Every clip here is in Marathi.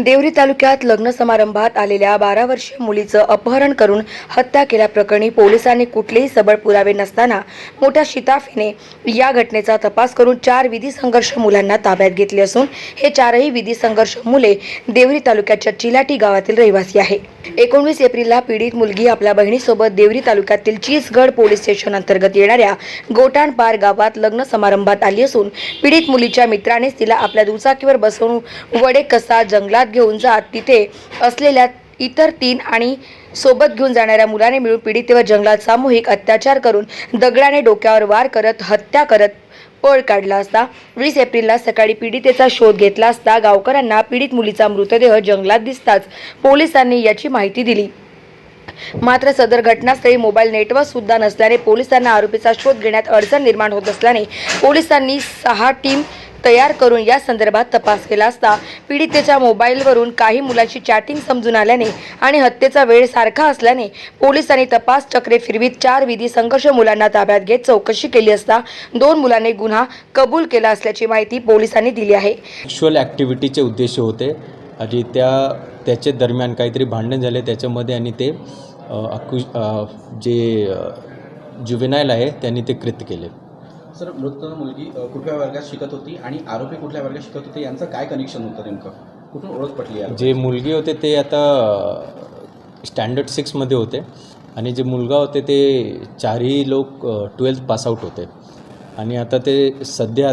देवरी तालुक्यात लग्न समारंभात आलेल्या 12 वर्षीय मुलीचं अपहरण करून हत्या केल्याप्रकरणी पोलिसांनी कुठलेही सबळ पुरावे नसताना मोठ्या शिताफीने या घटनेचा तपास करून 4 विधी संघर्ष मुलांना ताब्यात घेतले असून हे 4ही विधी संघर्ष मुले देवरी तालुक्याच्या चिलाटी गावातील रहिवासी आहे। 19 एप्रिलला पीडित मुलगी आपल्या बहिणीसोबत देवरी तालुक्यातील चिसगड पोलीस स्टेशन अंतर्गत येणाऱ्या गोटाणपार गावात लग्न समारंभात आली असून पीडित मुलीच्या मित्रानेच तिला आपल्या दुचाकीवर बसवून वडेकसा जंगलात घेऊन जात तिथे असलेल्या इतर 3 आणि सोबत घेऊन जाणाऱ्या मुलाने मिळून पीडितेवर जंगलात सामूहिक अत्याचार करून दगडाने डोक्यावर वार करत हत्या करत पळ काढला असता 20 एप्रिलला सकाळी पीडितेचा शोध घेतला असता गावकऱ्यांना पीडित मुलीचा मृतदेह जंगलात दिसताच पोलिसांनी याची माहिती दिली। मात्र सदर घटनास्थळी मोबाईल नेटवर्क सुद्धा नसल्याने पोलिसांना आरोपीचा शोध घेण्यात अडचण निर्माण होत असल्याने पोलिसांनी 6 टीम तयार करून या संदर्भात तपास केला असता पीडितेच्या मोबाईलवरून काही मुलांची चॅटिंग समजून आल्याने आणि हत्येचा वेळ सारखा असल्याने पोलिसांनी तपास चक्रे फिरवीत 4 विधी संघर्ष मुलांना ताब्यात घेत चौकशी केली असता 2 मुलांनी गुन्हा कबूल केला असल्याची माहिती पोलिसांनी दिली आहे। सेक्शुअल ॲक्टिव्हिटीचे उद्देश होते आणि त्याचे दरम्यान काहीतरी भांडण झाले त्याच्यामध्ये आणि ते जे जुवेनाईल आहे त्यांनी ते कृत्य केले। सर, मृत मुलगी कुठल्या वर्गात शिकत होती आणि आरोपी कुठल्या वर्गात शिकत होते यांचं काय कनेक्शन होतं नेमकं, कुठून ओळख पटली? जे मुलगी होते ते आता स्टँडर्ड 6 मध्ये होते आणि जे मुलगा होते ते 4ही लोक 12th पास आउट होते आणि आता ते सध्या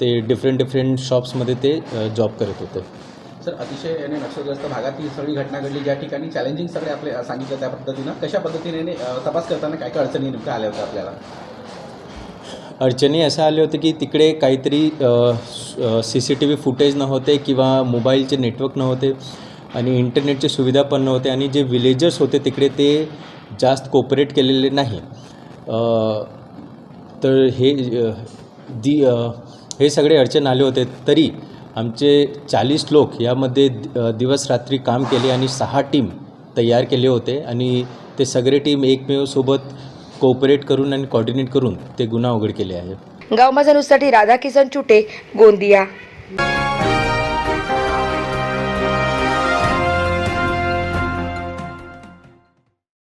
ते डिफरंट शॉप्समध्ये ते जॉब करत होते। सर, अतिशय नक्षलग्रस्त भागात ही सगळी घटना घडली ज्या ठिकाणी चॅलेंजिंग सगळे आपले सांगितलं त्या पद्धतीनं कशा पद्धतीने तपास करताना काय काय अडचणी नेमक्या आल्या होत्या आपल्याला? अडचणी अशा आले होते की तिकडे काहीतरी CCTV फुटेज नव्हते किंवा मोबाईलचे नेटवर्क नव्हते आणि इंटरनेटची सुविधा पण नव्हते आणि जे विलेजर्स होते तिकडे ते जास्त कोऑपरेट केलेले नाही। तर हे सगळे अडचण आले होते तरी आमचे 40 लोक यामध्ये दिवस रात्री काम केले आणि 6 टीम तयार केले होते आणि ते सगळे टीम एकमेव सोबत कोऑपरेट करून आणि कोऑर्डिनेट करून ते गुन्हा उघड केले आहे। गाव माझा न्यूजसाठी राधाकिशन चुटे, गोंदिया।